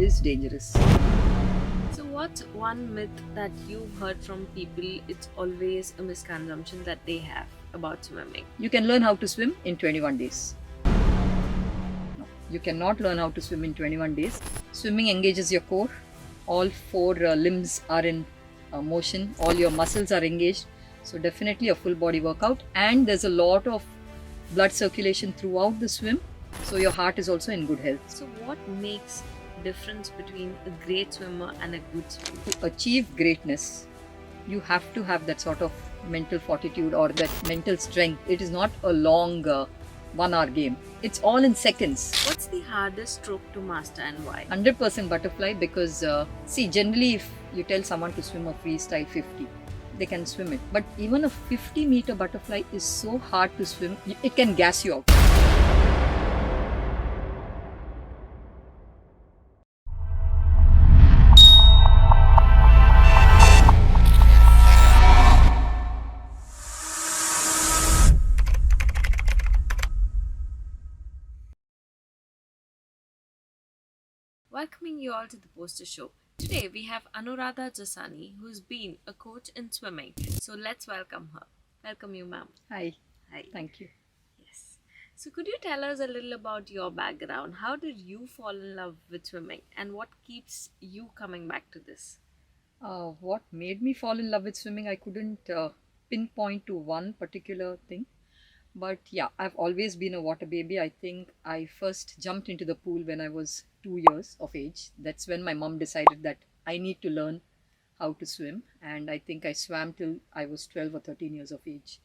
is dangerous. So, what's one myth that you've heard from people? It's always a misconception that they have about swimming. You can learn how to swim in 21 days. No, you cannot learn how to swim in 21 days. Swimming engages your core. All four limbs are in motion. All your muscles are engaged. So definitely a full body workout. And there's a lot of blood circulation throughout the swim. So your heart is also in good health. So, what makes difference between a great swimmer and a good swimmer? To achieve greatness, you have to have that sort of mental fortitude or that mental strength. It is not a long 1 hour game. It's all in seconds. What's the hardest stroke to master and why? 100% butterfly because, see, generally if you tell someone to swim a freestyle 50, they can swim it. But even a 50-meter butterfly is so hard to swim, it can gas you out. Welcoming you all to the Poster Show. Today we have Anuradha Jasani, who's been a coach in swimming. So let's welcome her. Welcome you, ma'am. Hi, Hi. thank you. Yes. So could you tell us a little about your background? How did you fall in love with swimming, and what keeps you coming back to this? What made me fall in love with swimming, I couldn't pinpoint to one particular thing. But yeah, I've always been a water baby. I think I first jumped into the pool when I was 2 years of age. That's when my mom decided that I need to learn how to swim. And I think I swam till I was 12 or 13 years of age.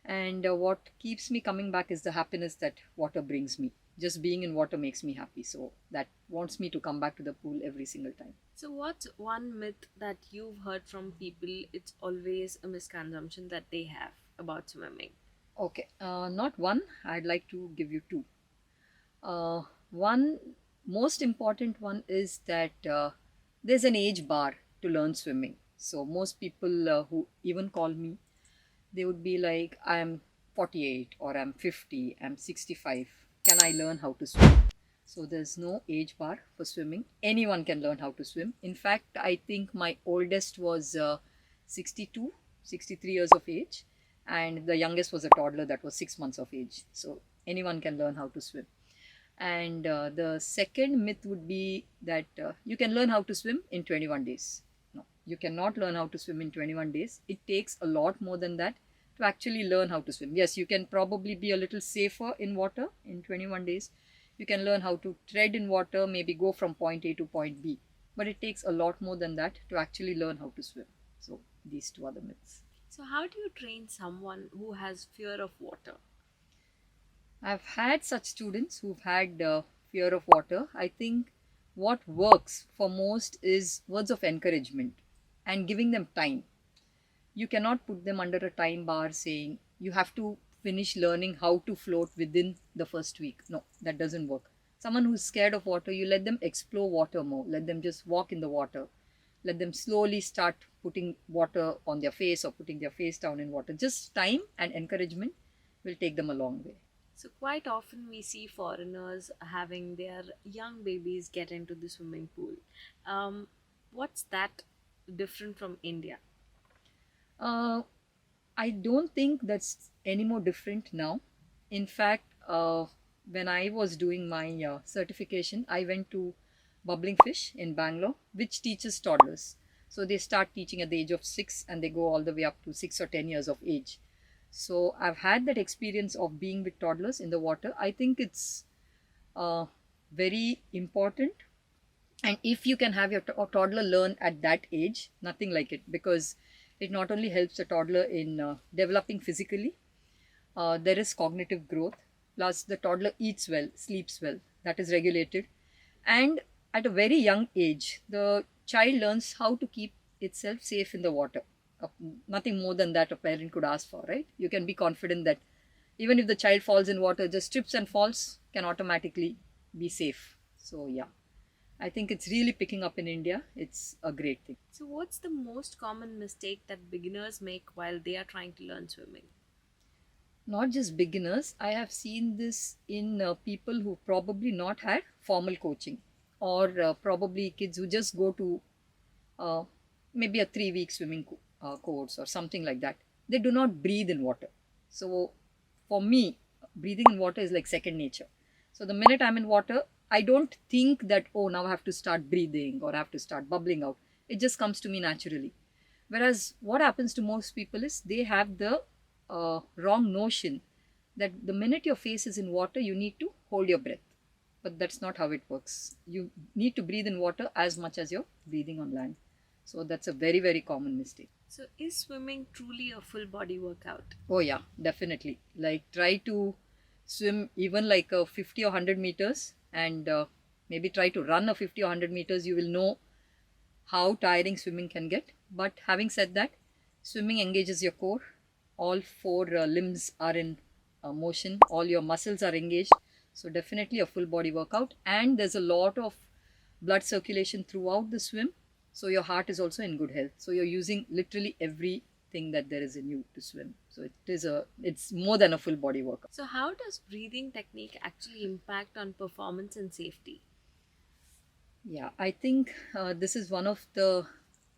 And what keeps me coming back is the happiness that water brings me. Just being in water makes me happy. So that wants me to come back to the pool every single time. So what's one myth that you've heard from people? It's always a misconception that they have about swimming. Okay, not one. I'd like to give you two. One most important one is that there's an age bar to learn swimming. So most people who even call me, they would be like, I'm 48 or I'm 50, I'm 65. Can I learn how to swim? So there's no age bar for swimming. Anyone can learn how to swim. In fact, I think my oldest was 62, 63 years of age, and the youngest was a toddler that was 6 months of age. So anyone can learn how to swim. And the second myth would be that you can learn how to swim in 21 days. No, you cannot learn how to swim in 21 days. It takes a lot more than that to actually learn how to swim. Yes, you can probably be a little safer in water in 21 days. You can learn how to tread in water, maybe go from point A to point B. But it takes a lot more than that to actually learn how to swim. So these two are the myths. So how do you train someone who has fear of water? I've had such students who've had fear of water. I think what works for most is words of encouragement and giving them time. You cannot put them under a time bar saying you have to finish learning how to float within the first week. No, that doesn't work. Someone who's scared of water, you let them explore water more. Let them just walk in the water. Let them slowly start putting water on their face or putting their face down in water. Just time and encouragement will take them a long way. So quite often we see foreigners having their young babies get into the swimming pool. What's that different from India? Uh, I don't think that's any more different now. In fact, when I was doing my certification, I went to Bubbling Fish in Bangalore, which teaches toddlers. So they start teaching at the age of 6 and they go all the way up to 6 or 10 years of age. So I've had that experience of being with toddlers in the water. I think it's uh, very important. And if you can have your toddler learn at that age, nothing like it, because it not only helps the toddler in developing physically, there is cognitive growth, plus the toddler eats well, sleeps well, that is regulated. And at a very young age, the child learns how to keep itself safe in the water. Uh, Nothing more than that a parent could ask for, right? You can be confident that even if the child falls in water, just trips and falls, can automatically be safe. So, yeah, I think it's really picking up in India. It's a great thing. So what's the most common mistake that beginners make while they are trying to learn swimming? Not just beginners, I have seen this in people who probably not had formal coaching. or probably kids who just go to uh, maybe a 3 week swimming course or something like that. They do not breathe in water. So for me, breathing in water is like second nature. So the minute I'm in water, I don't think that, oh, now I have to start breathing or I have to start bubbling out. It just comes to me naturally. Whereas what happens to most people is they have the wrong notion that the minute your face is in water, you need to hold your breath. But that's not how it works. You need to breathe in water as much as you're breathing on land. So that's a very, very common mistake. So, is swimming truly a full body workout? Oh, yeah, definitely. Like, try to swim even like a 50 or 100 meters and maybe try to run a 50 or 100 meters. You will know how tiring swimming can get. But having said that, swimming engages your core. All four limbs are in motion, all your muscles are engaged. So, definitely a full body workout. And there's a lot of blood circulation throughout the swim. So, your heart is also in good health. So, you're using literally everything that there is in you to swim. So, it's more than a full body workout. So, how does breathing technique actually impact on performance and safety? Yeah, I think this is one of the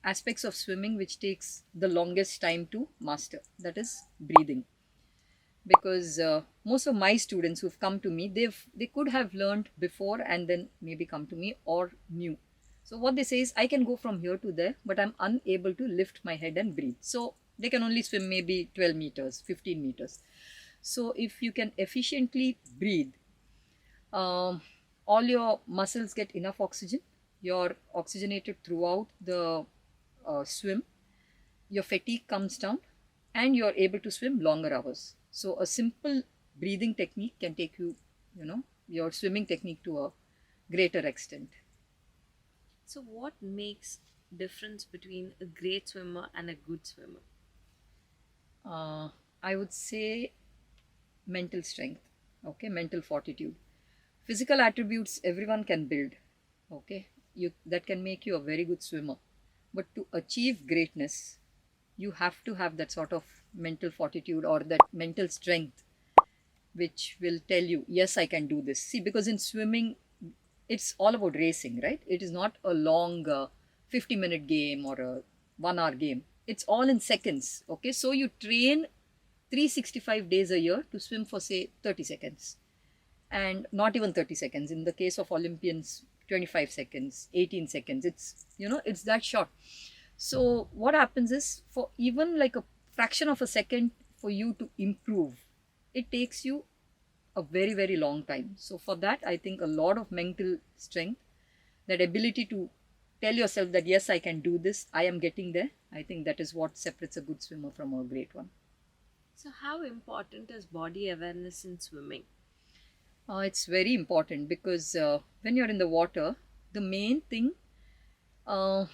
aspects of swimming which takes the longest time to master. That is breathing. Because most of my students who've come to me, they could have learned before and then maybe come to me or knew. So what they say is, I can go from here to there, but I'm unable to lift my head and breathe. So they can only swim maybe 12 meters, 15 meters. So if you can efficiently breathe, um, all your muscles get enough oxygen, you're oxygenated throughout the swim, your fatigue comes down, and you're able to swim longer hours. So a simple breathing technique can take you, your swimming technique to a greater extent. So, what makes difference between a great swimmer and a good swimmer? uh, I would say mental strength, okay, mental fortitude. Physical attributes everyone can build, okay, you that can make you a very good swimmer. But to achieve greatness, you have to have that sort of mental fortitude or that mental strength which will tell you, yes, I can do this. See, because in swimming, it's all about racing, right? It is not a long 50-minute game or a 1 hour game. It's all in seconds, okay? So you train 365 days a year to swim for, say, 30 seconds. And not even 30 seconds. In the case of Olympians, 25 seconds, 18 seconds. It's that short. So what happens is, for even like a fraction of a second for you to improve, it takes you a very, very long time. So for that, I think a lot of mental strength, that ability to tell yourself that, yes, I can do this, I am getting there. I think that is what separates a good swimmer from a great one. So, how important is body awareness in swimming? It's very important because when you're in the water, the main thing uh,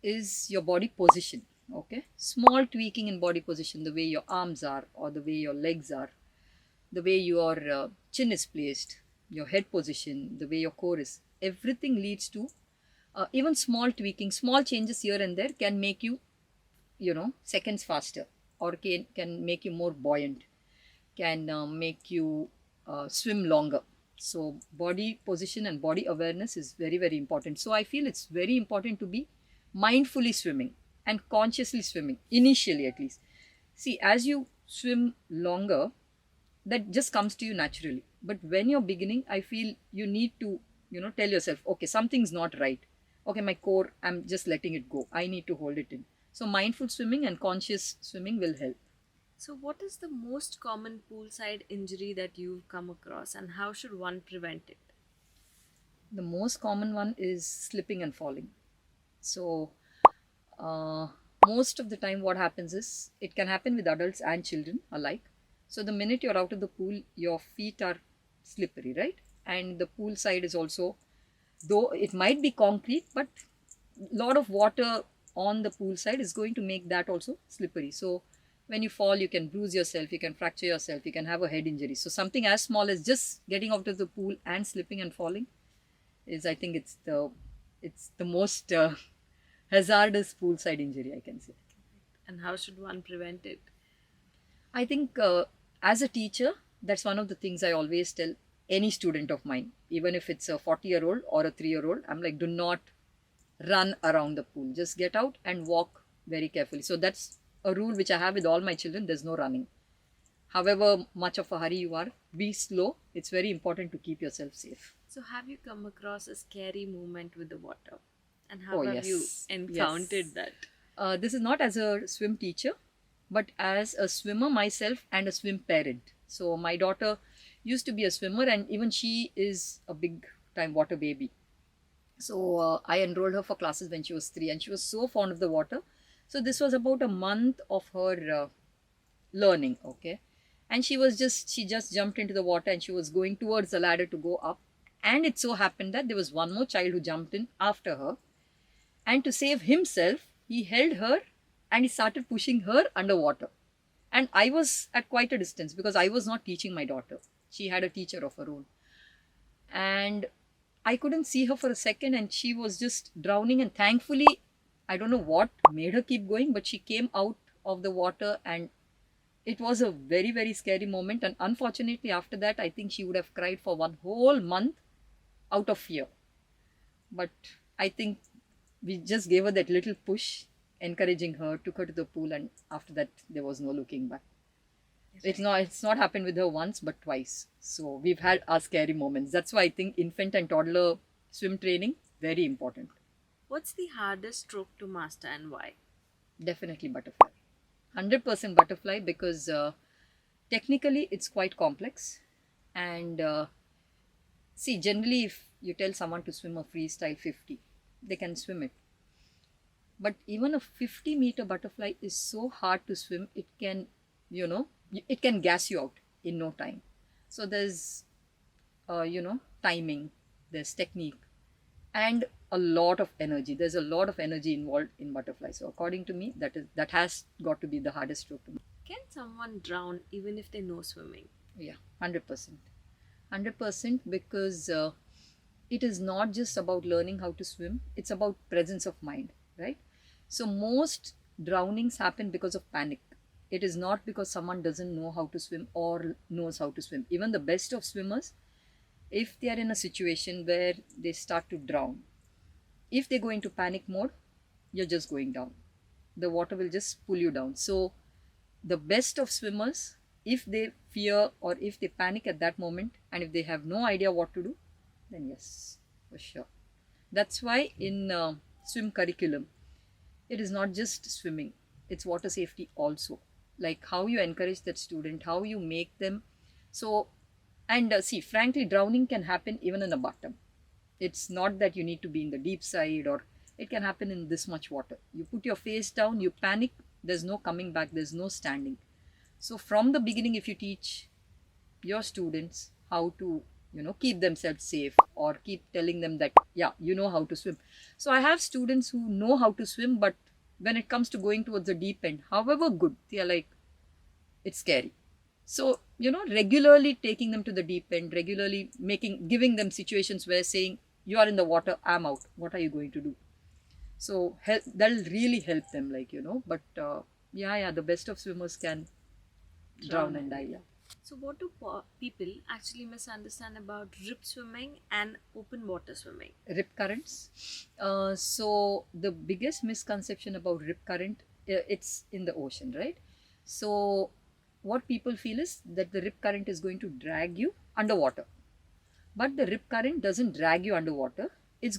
is your body position. Okay, small tweaking in body position, the way your arms are, or the way your legs are, the way your chin is placed, your head position, the way your core is. Everything leads to even small tweaking, small changes here and there can make you, seconds faster, or can make you more buoyant, can make you swim longer. So body position and body awareness is very, very important. So I feel it's very important to be mindfully swimming and consciously swimming, initially at least. See, as you swim longer, that just comes to you naturally. But when you're beginning, I feel you need to, tell yourself, okay, something's not right. Okay, my core, I'm just letting it go, I need to hold it in. So mindful swimming and conscious swimming will help. So, what is the most common poolside injury that you've come across, and how should one prevent it? The most common one is slipping and falling. So uh, most of the time what happens is, it can happen with adults and children alike. So the minute you're out of the pool, your feet are slippery, right? And the pool side is also, though it might be concrete, but a lot of water on the pool side is going to make that also slippery. So when you fall, you can bruise yourself, you can fracture yourself, you can have a head injury. So something as small as just getting out of the pool and slipping and falling is, I think, it's the most hazardous poolside injury, I can say. And how should one prevent it? I think as a teacher, that's one of the things I always tell any student of mine, even if it's a 40-year-old or a 3-year-old. I'm like, do not run around the pool. Just get out and walk very carefully. So that's a rule which I have with all my children. There's no running. However much of a hurry you are, be slow. It's very important to keep yourself safe. So, have you come across a scary moment with the water? And how Oh, have you yes. encountered Yes. that? This is not as a swim teacher, but as a swimmer myself and a swim parent. So my daughter used to be a swimmer, and even she is a big time water baby. So I enrolled her for classes when she was 3, and she was so fond of the water. So this was about a month of her learning, okay? And she just jumped into the water, and she was going towards the ladder to go up. And it so happened that there was one more child who jumped in after her, and to save himself, he held her and he started pushing her underwater. And I was at quite a distance because I was not teaching my daughter. She had a teacher of her own. And I couldn't see her for a second, and she was just drowning. And thankfully, I don't know what made her keep going, but she came out of the water, and it was a very, very scary moment. And unfortunately, after that, I think she would have cried for one whole month out of fear. But I think we just gave her that little push, encouraging her, took her to the pool, and after that, there was no looking back. It's not happened with her once but twice. So we've had our scary moments. That's why I think infant and toddler swim training very important. What's the hardest stroke to master and why? Definitely butterfly. 100% butterfly, because technically it's quite complex. And see, generally, if you tell someone to swim a freestyle 50, they can swim it. But even a 50-meter butterfly is so hard to swim, it can, it can gas you out in no time. So there's, timing, there's technique, and a lot of energy. There's a lot of energy involved in butterfly. So according to me, that has got to be the hardest stroke to me. Can someone drown even if they know swimming? Yeah, 100%. 100%, because it is not just about learning how to swim, it's about presence of mind, right? So most drownings happen because of panic. It is not because someone doesn't know how to swim or knows how to swim. Even the best of swimmers, if they are in a situation where they start to drown, if they go into panic mode, you're just going down. The water will just pull you down. So the best of swimmers, if they fear or if they panic at that moment, and if they have no idea what to do, then yes, for sure. That's why in swim curriculum, it is not just swimming, it's water safety also. Like how you encourage that student, how you make them. So, and see, frankly, drowning can happen even in a bottom. It's not that you need to be in the deep side, or it can happen in this much water. You put your face down, you panic, there's no coming back, there's no standing. So from the beginning, if you teach your students how to, keep themselves safe, or keep telling them that, yeah, you know how to swim. So I have students who know how to swim, but when it comes to going towards the deep end, however good, they are like, it's scary. So, regularly taking them to the deep end, regularly giving them situations where saying, you are in the water, I'm out, what are you going to do? So that'll really help them, like, but yeah, the best of swimmers can drown and die. Yeah. So, what do people actually misunderstand about rip swimming and open water swimming? Rip currents. So the biggest misconception about rip current, it's in the ocean, right? So what people feel is that the rip current is going to drag you underwater, but the rip current doesn't drag you underwater. It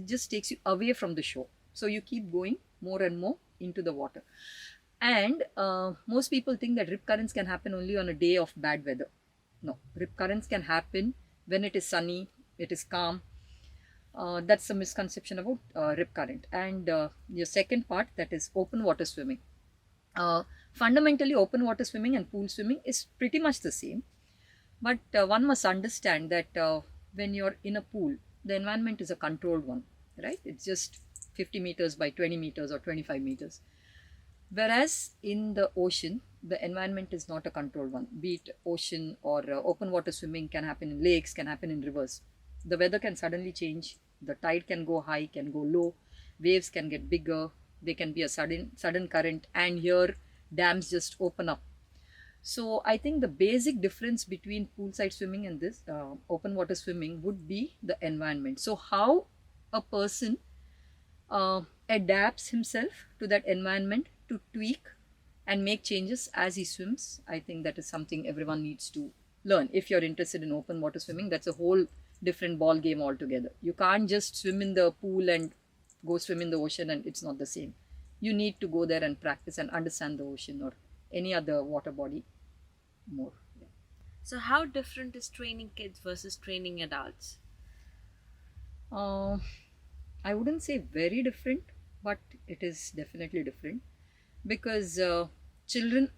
just takes you away from the shore. So you keep going more and more into the water. And most people think that rip currents can happen only on a day of bad weather. No, rip currents can happen when it is sunny, it is calm. That's a misconception about rip current. And your second part, that is open water swimming. Uh, Fundamentally, open water swimming and pool swimming is pretty much the same. But one must understand that when you're in a pool, the environment is a controlled one, right? It's just 50 meters by 20 meters or 25 meters. Whereas in the ocean, the environment is not a controlled one. Be it ocean or open water swimming can happen in lakes, can happen in rivers. The weather can suddenly change. The tide can go high, can go low. Waves can get bigger. There can be a sudden current, and here dams just open up. So I think the basic difference between poolside swimming and this open water swimming would be the environment. So how a person adapts himself to that environment to tweak and make changes as he swims. I think that is something everyone needs to learn. If you're interested in open water swimming, that's a whole different ball game altogether. You can't just swim in the pool and go swim in the ocean and it's not the same. You need to go there and practice and understand the ocean or any other water body more. Yeah. So, how different is training kids versus training adults? Uh, I wouldn't say very different, but it is definitely different because children,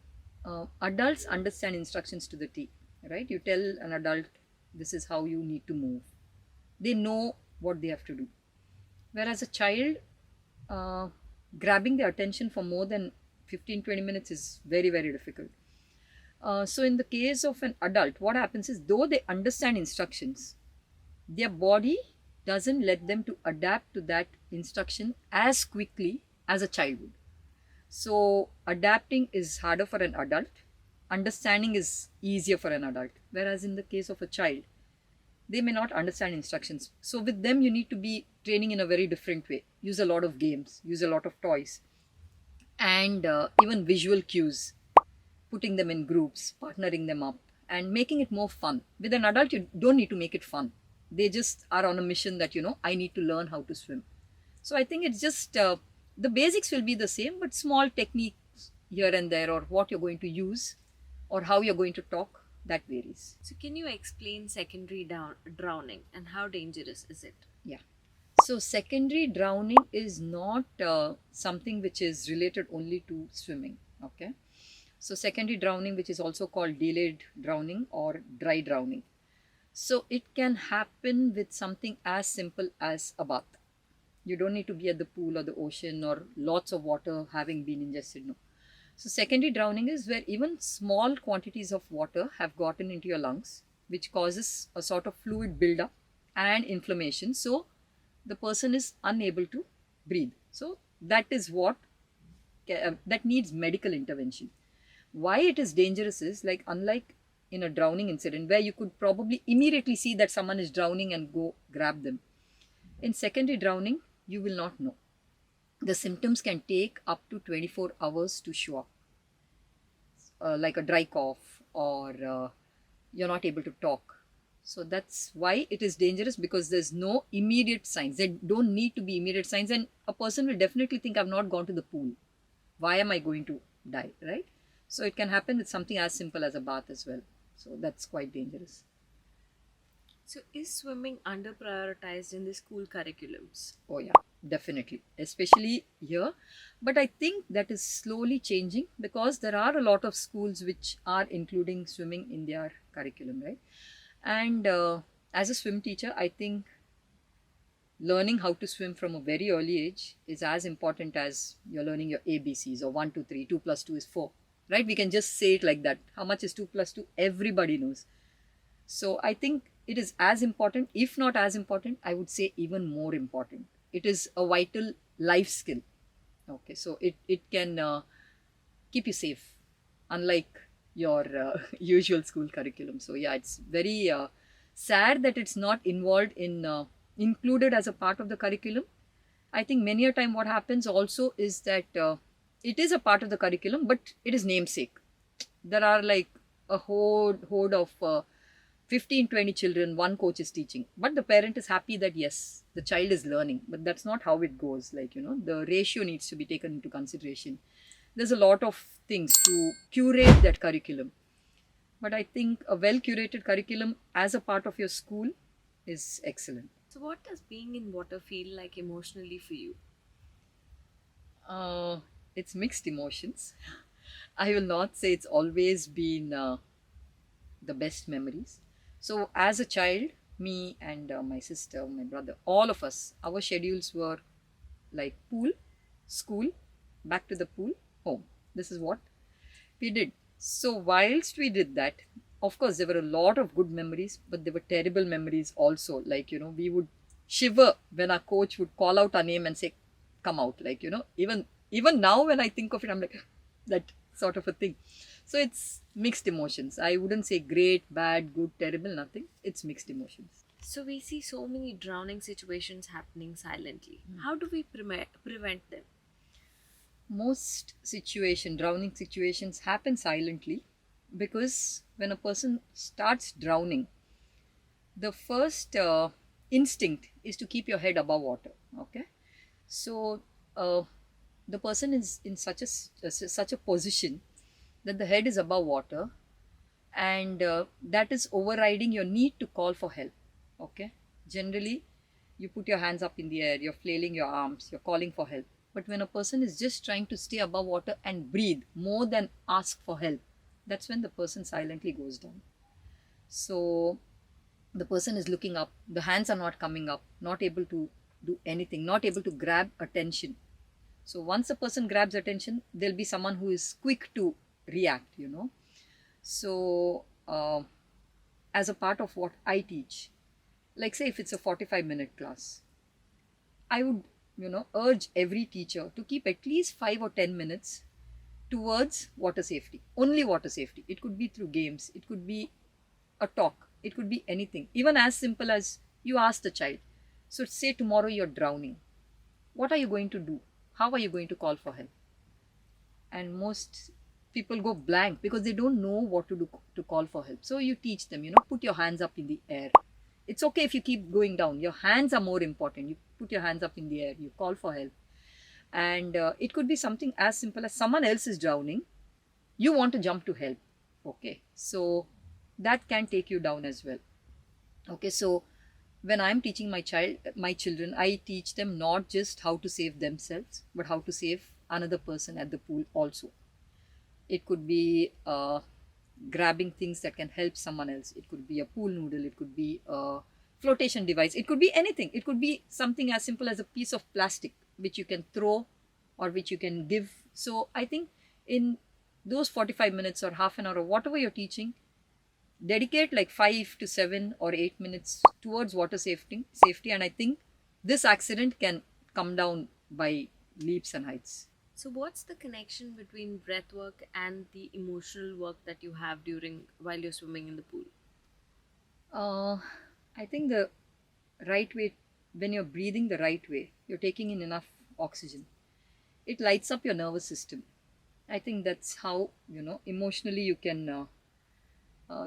adults understand instructions to the T, right? You tell an adult, this is how you need to move. They know what they have to do. Whereas a child, uh, grabbing their attention for more than 15-20 minutes is very, very difficult. So, in the case of an adult, what happens is though they understand instructions, their body doesn't let them to adapt to that instruction as quickly as a child would. So adapting is harder for an adult, understanding is easier for an adult. Whereas in the case of a child, they may not understand instructions. So with them, you need to be training in a very different way. Use a lot of games, use a lot of toys, and even visual cues, putting them in groups, partnering them up, and making it more fun. With an adult, you don't need to make it fun. They just are on a mission that, I need to learn how to swim. So I think it's just the basics will be the same, but small techniques here and there, or what you're going to use, or how you're going to talk, that varies. So, can you explain secondary drowning and how dangerous is it? Yeah. So secondary drowning is not something which is related only to swimming. Okay. So secondary drowning, which is also called delayed drowning or dry drowning. So it can happen with something as simple as a bath. You don't need to be at the pool or the ocean or lots of water having been ingested. No. So secondary drowning is where even small quantities of water have gotten into your lungs, which causes a sort of fluid buildup and inflammation. So the person is unable to breathe. So that is what that needs medical intervention. Why it is dangerous is like unlike in a drowning incident where you could probably immediately see that someone is drowning and go grab them. In secondary drowning, you will not know. The symptoms can take up to 24 hours to show up, like a dry cough or you're not able to talk. So that's why it is dangerous because there's no immediate signs. There don't need to be immediate signs, and a person will definitely think, I've not gone to the pool. Why am I going to die, right? So it can happen with something as simple as a bath as well. So that's quite dangerous. So, is swimming under prioritized in the school curriculums? Oh, yeah, definitely, especially here. But I think that is slowly changing because there are a lot of schools which are including swimming in their curriculum, right? And as a swim teacher, I think learning how to swim from a very early age is as important as you're learning your ABCs or 1, 2, 3, 2 plus 2 is 4, right? We can just say it like that. How much is 2 plus 2? Everybody knows. So I think it is as important, if not as important, I would say even more important. It is a vital life skill. Okay, so it can keep you safe, unlike your usual school curriculum. So yeah, it's very sad that it's not involved in included as a part of the curriculum. I think many a time what happens also is that it is a part of the curriculum, but it is namesake. There are like a horde of 15, 20 children, one coach is teaching, but the parent is happy that yes, the child is learning, but that's not how it goes. Like, the ratio needs to be taken into consideration. There's a lot of things to curate that curriculum, but I think a well curated curriculum as a part of your school is excellent. So, what does being in water feel like emotionally for you? uh, it's mixed emotions. I will not say it's always been the best memories. So, as a child, me and my sister, my brother, all of us, our schedules were like pool, school, back to the pool, home. This is what we did. So, whilst we did that, of course, there were a lot of good memories, but there were terrible memories also. Like, we would shiver when our coach would call out our name and say, come out. Like, even now when I think of it, I'm like, that sort of a thing. So it's mixed emotions. I wouldn't say great, bad, good, terrible, nothing. It's mixed emotions. So we see so many drowning situations happening silently. How do we prevent them? Most drowning situations happen silently, because when a person starts drowning, the first instinct is to keep your head above water. Okay, so uh, the person is in such a position that the head is above water, and that is overriding your need to call for help. Okay, generally you put your hands up in the air, you're flailing your arms, you're calling for help. But when a person is just trying to stay above water and breathe more than ask for help, that's when the person silently goes down. So the person is looking up, the hands are not coming up, not able to do anything, not able to grab attention. So once a person grabs attention, there'll be someone who is quick to react. So as a part of what I teach, like say if it's a 45-minute class, I would urge every teacher to keep at least 5 or 10 minutes towards water safety, only water safety. It could be through games, it could be a talk, it could be anything, even as simple as you ask the child, so say tomorrow you're drowning, what are you going to do, how are you going to call for help? And most people go blank because they don't know what to do to call for help. So you teach them, put your hands up in the air. It's okay if you keep going down, your hands are more important. You put your hands up in the air, you call for help. And it could be something as simple as someone else is drowning, you want to jump to help. Okay, so that can take you down as well. Okay, so when I'm teaching my children, I teach them not just how to save themselves, but how to save another person at the pool also. It could be grabbing things that can help someone else. It could be a pool noodle, it could be a flotation device, it could be anything. It could be something as simple as a piece of plastic which you can throw or which you can give. So I think in those 45 minutes or half an hour or whatever you're teaching, dedicate like 5 to 7 or 8 minutes towards water safety, and I think this accident can come down by leaps and heights. So what's the connection between breath work and the emotional work that you have during while you're swimming in the pool? uh, I think the right way, when you're breathing the right way, you're taking in enough oxygen, it lights up your nervous system. I think that's how emotionally you can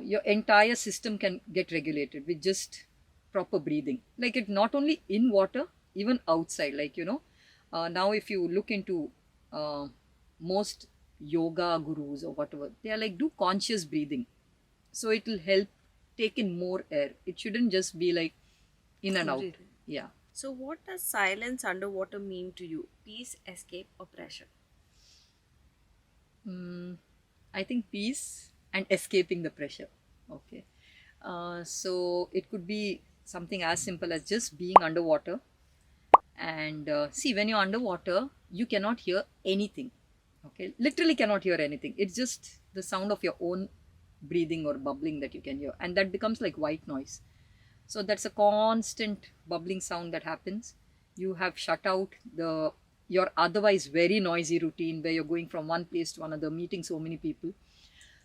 your entire system can get regulated with just proper breathing. Like it not only in water, even outside. Like now if you look into uh, most yoga gurus or whatever, they are like do conscious breathing, so it will help take in more air. It shouldn't just be like in and out. Breathing. Yeah. So what does silence underwater mean to you? Peace, escape, or pressure? mm, I think peace and escaping the pressure. Okay. So it could be something as simple as just being underwater. And see, when you're underwater, you cannot hear anything. Okay, literally cannot hear anything. It's just the sound of your own breathing or bubbling that you can hear, and that becomes like white noise. So that's a constant bubbling sound that happens. You have shut out your otherwise very noisy routine where you're going from one place to another, meeting so many people.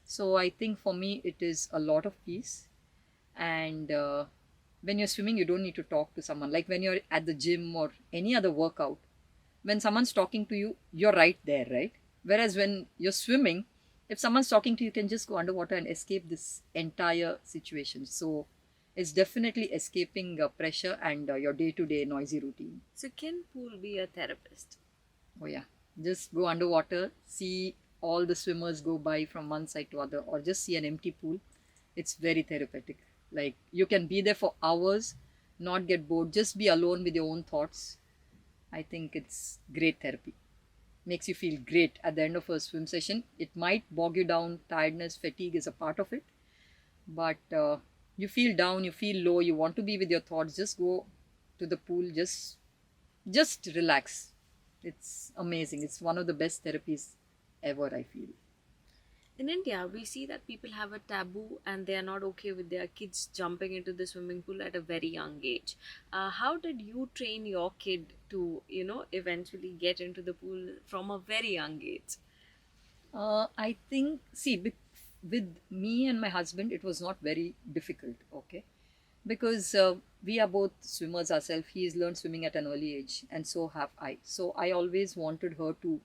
So I think for me, it is a lot of peace. And when you're swimming, you don't need to talk to someone. Like when you're at the gym or any other workout, when someone's talking to you, you're right there, right? Whereas when you're swimming, if someone's talking to you, you can just go underwater and escape this entire situation. So it's definitely escaping pressure and your day-to-day noisy routine. So can pool be a therapist? Oh yeah, just go underwater, see all the swimmers go by from one side to other, or just see an empty pool. It's very therapeutic. Like you can be there for hours, not get bored, just be alone with your own thoughts. I think it's great therapy. Makes you feel great at the end of a swim session. It might bog you down, tiredness, fatigue is a part of it, but you feel down, you feel low, you want to be with your thoughts. Just go to the pool, just relax. It's amazing. It's one of the best therapies ever, I feel. In India, we see that people have a taboo and they are not okay with their kids jumping into the swimming pool at a very young age. How did you train your kid to, eventually get into the pool from a very young age? I think, see, with me and my husband, it was not very difficult, okay? Because we are both swimmers ourselves. He has learned swimming at an early age, and so have I. So I always wanted her to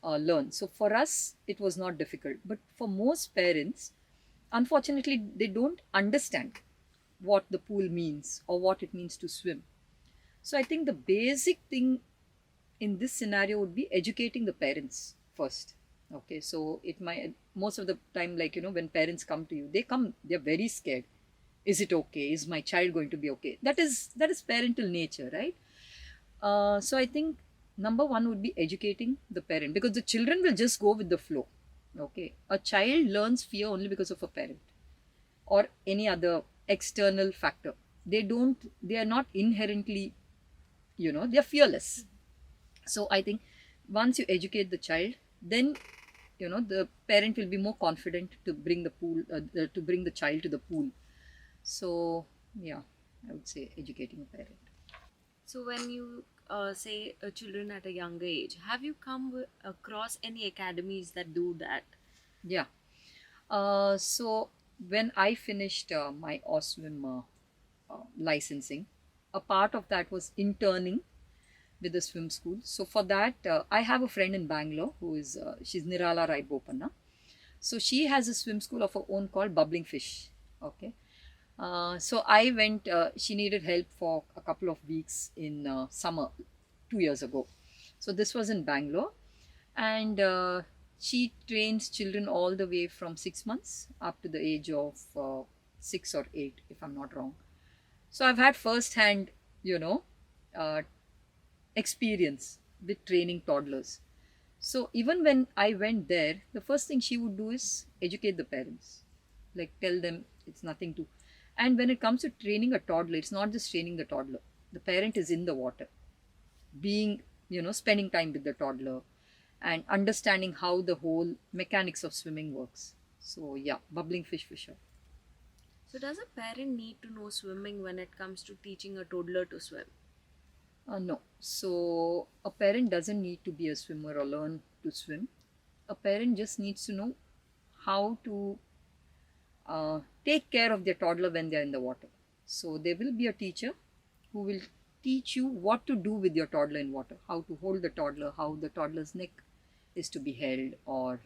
learn. So for us, it was not difficult. But for most parents, unfortunately, they don't understand what the pool means or what it means to swim. So I think the basic thing in this scenario would be educating the parents first. Okay, so it might, most of the time, like, when parents come to you, they're very scared. Is it okay? Is my child going to be okay? That is parental nature, right? So I think number one would be educating the parent, because the children will just go with the flow. Okay, a child learns fear only because of a parent or any other external factor. They are not inherently, they are fearless. So I think once you educate the child, then the parent will be more confident to bring to bring the child to the pool. So yeah, I would say educating a parent. So, when you say children at a younger age, have you come across any academies that do that? Yeah. So when I finished my OSWIM licensing, a part of that was interning with the swim school. So for that, I have a friend in Bangalore who is she's Nirala Rai Bopanna. So she has a swim school of her own called Bubbling Fish. Okay. So I went. She needed help for a couple of weeks in summer 2 years ago. So this was in Bangalore, and she trains children all the way from 6 months up to the age of 6 or 8, if I'm not wrong. So I've had first hand, you know, uh, experience with training toddlers. So even when I went there, the first thing she would do is educate the parents, like tell them it's nothing to. And when it comes to training a toddler, it's not just training the toddler. The parent is in the water, being, spending time with the toddler and understanding how the whole mechanics of swimming works. So yeah, bubbling fish for sure. So, does a parent need to know swimming when it comes to teaching a toddler to swim? No. So a parent doesn't need to be a swimmer or learn to swim. A parent just needs to know how to take care of their toddler when they're in the water. So there will be a teacher who will teach you what to do with your toddler in water, how to hold the toddler, how the toddler's neck is to be held, or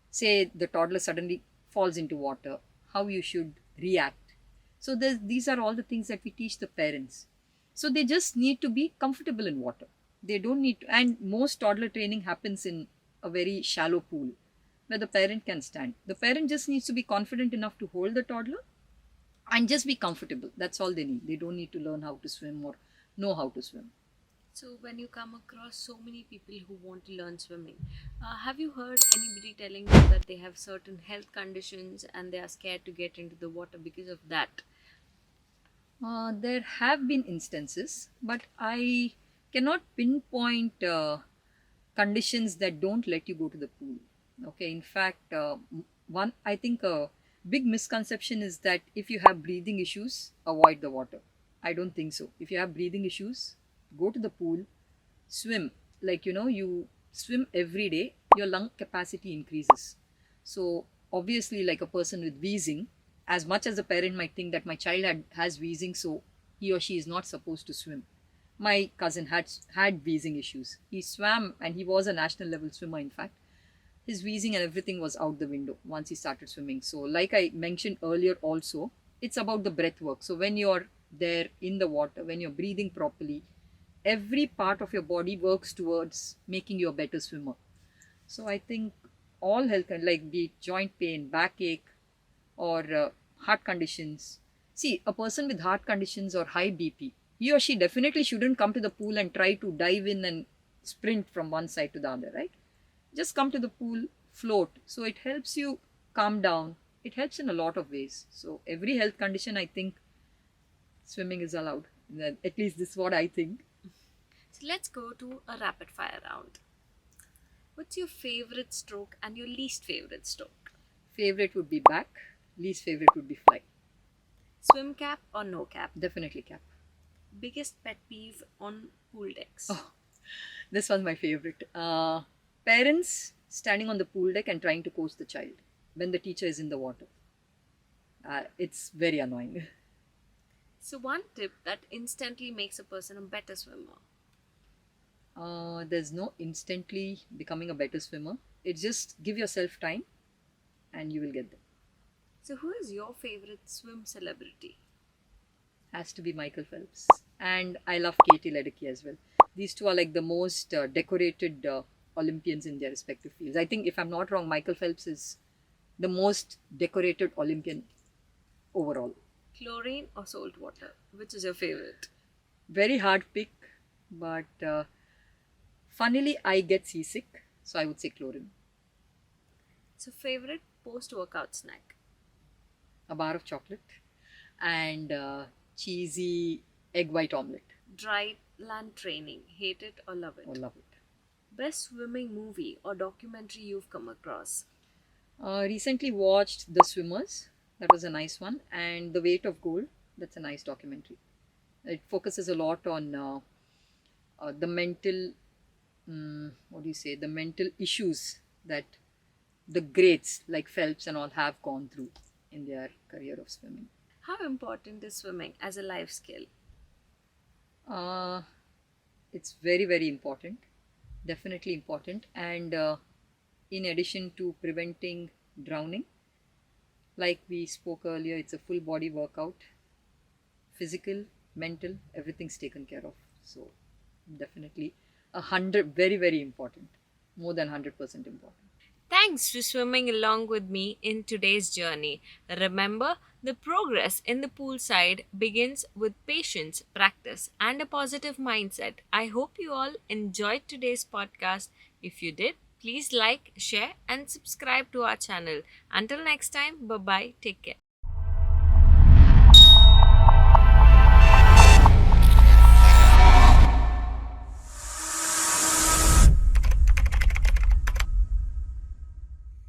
say the toddler suddenly falls into water, how you should react. So these are all the things that we teach the parents. So they just need to be comfortable in water. They don't need to, and most toddler training happens in a very shallow pool where the parent can stand. The parent just needs to be confident enough to hold the toddler and just be comfortable. That's all they need. They don't need to learn how to swim or know how to swim. So, when you come across so many people who want to learn swimming, have you heard anybody telling you that they have certain health conditions and they are scared to get into the water because of that? There have been instances, but I cannot pinpoint conditions that don't let you go to the pool. Okay, in fact, one I think a big misconception is that if you have breathing issues, avoid the water. I don't think so. If you have breathing issues, go to the pool, swim. Like, you swim every day, your lung capacity increases. So obviously, like a person with wheezing, as much as the parent might think that my child has wheezing, so he or she is not supposed to swim. My cousin had wheezing issues. He swam and he was a national level swimmer, in fact. His wheezing and everything was out the window once he started swimming. So like I mentioned earlier also, it's about the breath work. So when you're there in the water, when you're breathing properly, every part of your body works towards making you a better swimmer. So I think all health, like be it joint pain, backache, or heart conditions. See, a person with heart conditions or high BP, he or she definitely shouldn't come to the pool and try to dive in and sprint from one side to the other, right? Just come to the pool, float. So it helps you calm down. It helps in a lot of ways. So every health condition, I think swimming is allowed. At least this is what I think. So, let's go to a rapid fire round. What's your favorite stroke and your least favorite stroke? Favorite would be back. Least favorite would be fly. Swim cap or no cap? Definitely cap. Biggest pet peeve on pool decks? Oh, this was my favorite. Parents standing on the pool deck and trying to coach the child when the teacher is in the water. It's very annoying. So, one tip that instantly makes a person a better swimmer. There's no instantly becoming a better swimmer. It's just give yourself time and you will get there. So, who is your favorite swim celebrity? Has to be Michael Phelps. And I love Katie Ledecky as well. These two are like the most decorated Olympians in their respective fields. I think, if I'm not wrong, Michael Phelps is the most decorated Olympian overall. Chlorine or salt water? Which is your favorite? Very hard pick, but funnily, I get seasick, so I would say chlorine. So, favorite post workout snack? A bar of chocolate and cheesy egg white omelette. Dry land training? Hate it or love Or it? love it. Best swimming movie or documentary you've come across? Recently watched The Swimmers. That was a nice one. And The Weight of Gold. That's a nice documentary. It focuses a lot on the mental, what do you say, the mental issues that the greats like Phelps and all have gone through in their career of swimming. How important is swimming as a life skill? Uh, it's very, very important. Definitely important. And in addition to preventing drowning, like we spoke earlier, it's a full body workout, physical, mental, everything's taken care of. So definitely 100, very, very important, more than 100% important. Thanks for swimming along with me in today's journey. Remember, the progress in the poolside begins with patience, practice, and a positive mindset. I hope you all enjoyed today's podcast. If you did, please like, share, and subscribe to our channel. Until next time, bye bye. Take care.